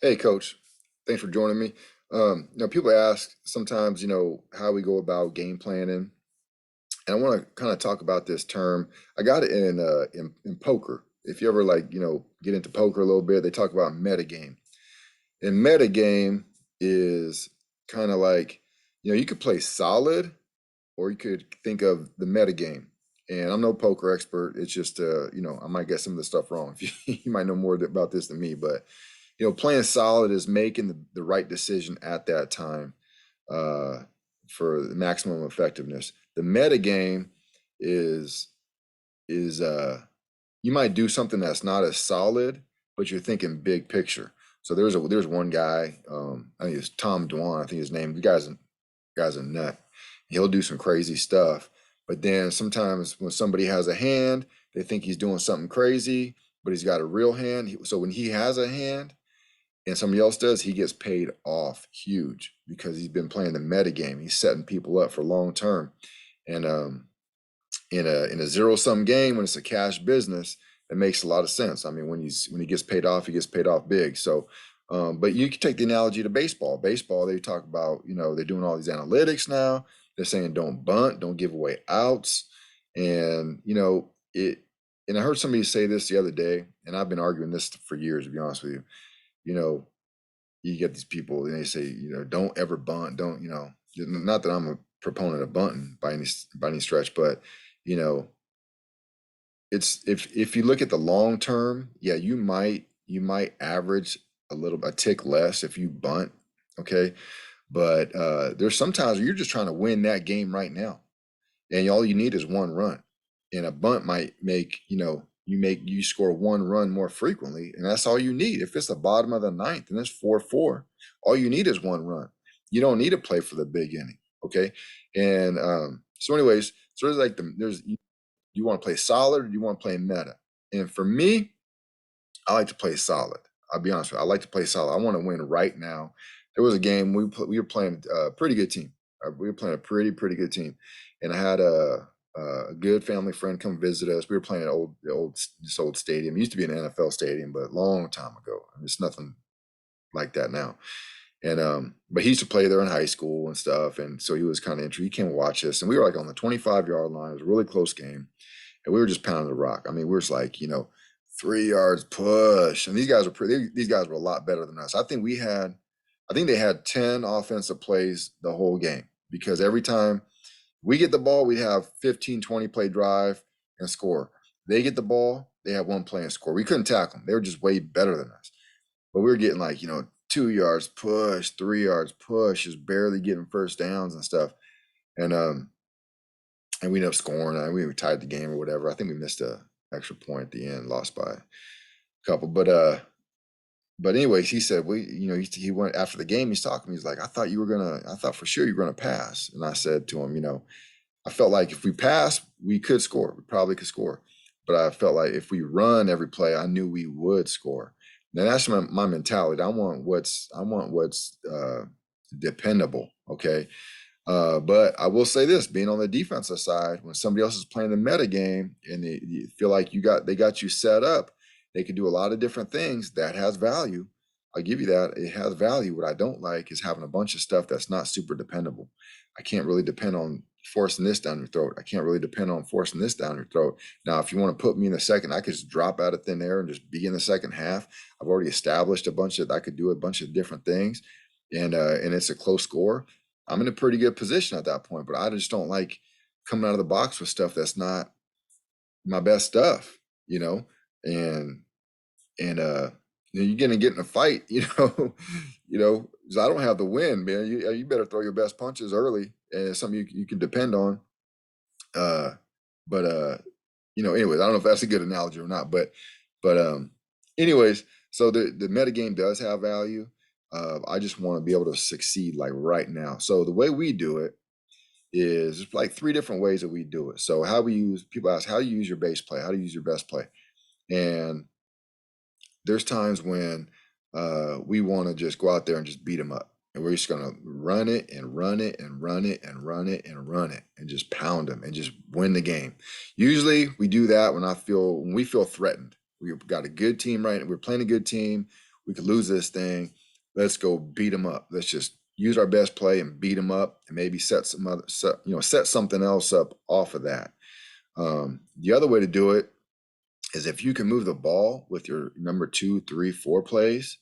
Hey, Coach. Thanks for joining me. People ask sometimes, how we go about game planning, and I want to kind of talk about this term. I got it in poker. If you ever get into poker a little bit, they talk about metagame. And metagame is kind of like, you could play solid, or you could think of the metagame. And I'm no poker expert. It's just, I might get some of the stuff wrong. You might know more about this than me, but playing solid is making the right decision at that time uh, for the maximum effectiveness. The meta game is is you might do something that's not as solid, but you're thinking big picture. So there's one guy, I think it's Tom Dwan, I think his name. The guy's a nut. He'll do some crazy stuff, but then sometimes when somebody has a hand, they think he's doing something crazy, but he's got a real hand. So when he has a hand and somebody else does, he gets paid off huge because he's been playing the meta game. He's setting people up for long term. And in a zero sum game, when it's a cash business, it makes a lot of sense. I mean, when he gets paid off, he gets paid off big. So, but you can take the analogy to baseball. Baseball, they talk about, they're doing all these analytics now. They're saying don't bunt, don't give away outs, and it. And I heard somebody say this the other day, and I've been arguing this for years, to be honest with you. You know, you get these people and they say, don't ever bunt, don't, not that I'm a proponent of bunting by any stretch, but you know, it's if you look at the long term, yeah, you might average a tick less if you bunt, okay? But there's sometimes where you're just trying to win that game right now, and all you need is one run. And a bunt might make, you score one run more frequently, and that's all you need. If it's the bottom of the ninth and it's 4-4, all you need is one run. You don't need to play for the big inning, okay? And so, anyways, so there's like there's you want to play solid or do you want to play meta? And for me, I like to play solid. I'll be honest with you. I like to play solid. I want to win right now. There was a game we were playing a pretty good team. We were playing a pretty good team, and I had a good family friend come visit us. We were playing this old stadium. It used to be an NFL stadium, but a long time ago. It's nothing like that now. And but he used to play there in high school and stuff, and so he was kind of interested. He came and watch us, and we were like on the 25-yard line. It was a really close game, and we were just pounding the rock. I mean, we were just like, 3 yards push, and these guys were pretty. These guys were a lot better than us. I think they had 10 offensive plays the whole game because every time we get the ball, we have 15, 20 play drive and score. They get the ball, they have one play and score. We couldn't tackle them. They were just way better than us. But we were getting like, 2 yards push, 3 yards push, just barely getting first downs and stuff. And we ended up scoring. We tied the game or whatever. I think we missed a extra point at the end, lost by a couple. But anyways, he said he went after the game. He's talking. He's like, I thought for sure you were gonna pass. And I said to him, I felt like if we passed, we could score. We probably could score. But I felt like if we run every play, I knew we would score. Now that's my mentality. I want what's dependable. Okay. But I will say this: being on the defensive side, when somebody else is playing the meta game and you feel like they got you set up, they can do a lot of different things. That has value. I'll give you that. It has value. What I don't like is having a bunch of stuff that's not super dependable. I can't really depend on forcing this down your throat. I can't really depend on forcing this down your throat. Now, if you want to put me in the second, I could just drop out of thin air and just be in the second half. I've already established I could do a bunch of different things, and it's a close score. I'm in a pretty good position at that point, but I just don't like coming out of the box with stuff that's not my best stuff, you know, and and you're gonna get in a fight, 'cause I don't have the win, man. You better throw your best punches early, and it's something you can depend on. Uh, but anyways, I don't know if that's a good analogy or not, but anyways, so the metagame does have value. I just want to be able to succeed like right now. So the way we do it is like three different ways that we do it. So people ask, how do you use your base play? How do you use your best play? And there's times when we want to just go out there and just beat them up. And we're just going to run it and run it and run it and run it and run it and just pound them and just win the game. Usually we do that when we feel threatened. We've got a good team, right? We're playing a good team. We could lose this thing. Let's go beat them up. Let's just use our best play and beat them up, and maybe set something else up off of that. The other way to do it is if you can move the ball with your number 2, 3, 4 plays,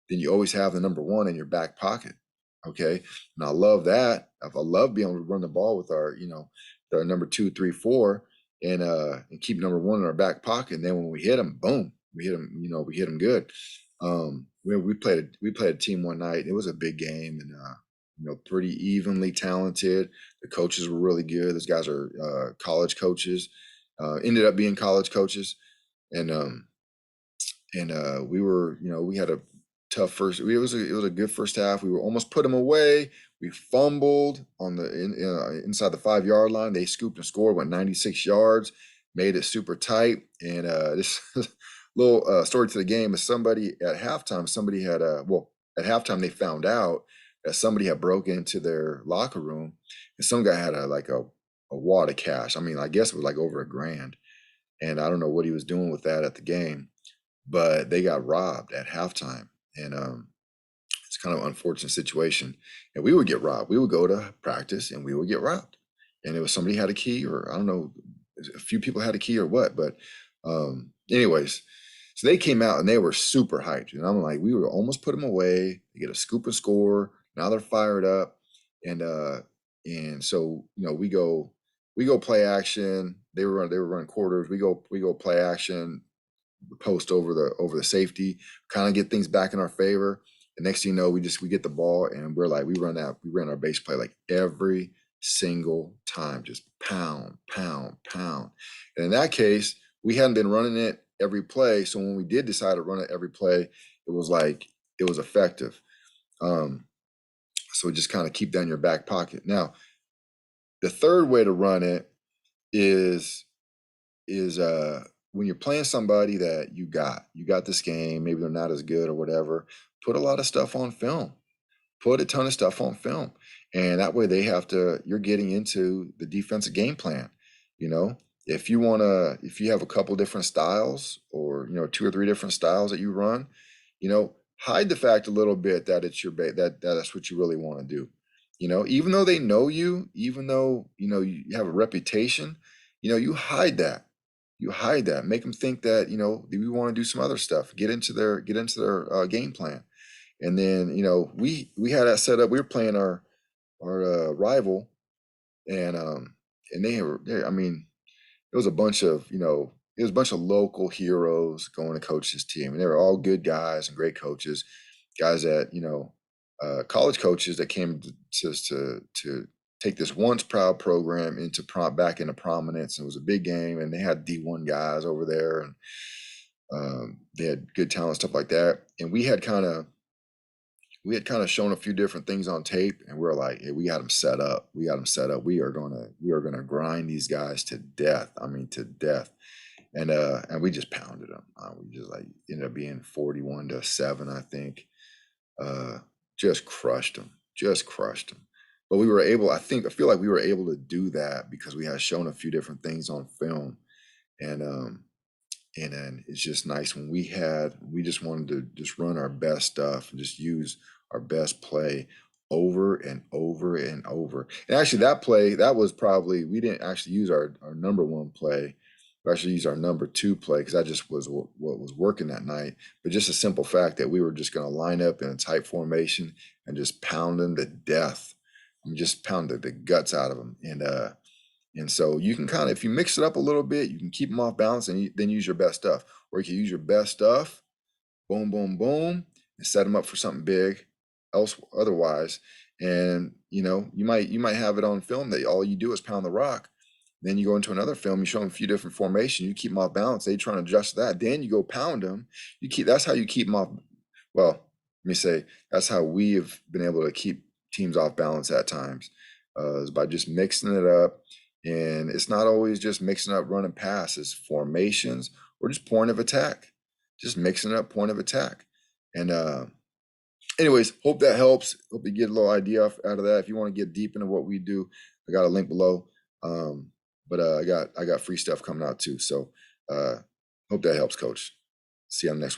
then you always have the number 1 in your back pocket. Okay. And I love that. I love being able to run the ball with our number 2, 3, 4 and keep number 1 in our back pocket. And then when we hit them, boom, we hit them good. We played a team one night. It was a big game, and pretty evenly talented. The coaches were really good. Those guys are college coaches. Ended up being college coaches, and we had a tough first. It was a good first half. We were almost put them away. We fumbled on the inside the 5-yard line. They scooped and scored, went 96 yards, made it super tight. And this little story to the game is somebody at halftime. At halftime they found out that somebody had broken into their locker room, and some guy had a wad of cash. I mean, I guess it was like over $1,000, and I don't know what he was doing with that at the game, but they got robbed at halftime. And it's kind of an unfortunate situation. And we would get robbed. We would go to practice and we would get robbed. And it was somebody had a key, or I don't know, a few people had a key or what. But anyways, so they came out and they were super hyped. And I'm like, we would almost put them away. They get a scoop and score. Now they're fired up. And so we go play action. They were running quarters. We go play action, post over the safety, kind of get things back in our favor. The next thing you know, we get the ball and we ran our base play like every single time, just pound, pound, pound. And in that case, we hadn't been running it every play. So when we did decide to run it every play, it was effective. So just kind of keep that in your back pocket. Now, the third way to run it is when you're playing somebody that you got this game, maybe they're not as good or whatever, put a lot of stuff on film. Put a ton of stuff on film. And that way you're getting into the defensive game plan. If you have a couple different styles, or 2 or 3 different styles that you run, hide the fact a little bit that it's that's what you really want to do. Even though they know you, even though you have a reputation, you hide that. Make them think that we want to do some other stuff. Get into their game plan. And then we had that set up. We were playing our rival, and I mean, it was a bunch of local heroes going to coach this team, and they were all good guys and great coaches, guys that college coaches that came to take this once proud program back into prominence. And it was a big game, and they had D1 guys over there, and they had good talent, stuff like that. And we had kind of shown a few different things on tape, and we were like, hey, we got them set up. We are gonna grind these guys to death. I mean, to death. And we just pounded them. We just ended up being 41-7, I think. Just crushed them. But I feel like we were able to do that because we had shown a few different things on film. And then it's just nice when we just wanted to just run our best stuff and just use our best play over and over and over. And actually that was probably, we didn't actually use our number 1 play. We actually used our number 2 play because that just was what was working that night. But just a simple fact that we were just going to line up in a tight formation and just pound them to death. I mean, just pound the guts out of them. And so you can kind of, if you mix it up a little bit, you can keep them off balance, and then use your best stuff. Or you can use your best stuff, boom, boom, boom, and set them up for something big otherwise. And you might have it on film that all you do is pound the rock. Then you go into another film, you show them a few different formations, you keep them off balance, they trying to adjust that. Then you go pound them. That's how you keep them off. Well, let me say, that's how we have been able to keep teams off balance at times, is by just mixing it up. And it's not always just mixing up run and pass, it's formations or just point of attack. Just mixing up point of attack. And anyways, hope that helps. Hope you get a little idea out of that. If you want to get deep into what we do, I got a link below. But I got free stuff coming out too. So hope that helps, Coach. See you on the next one.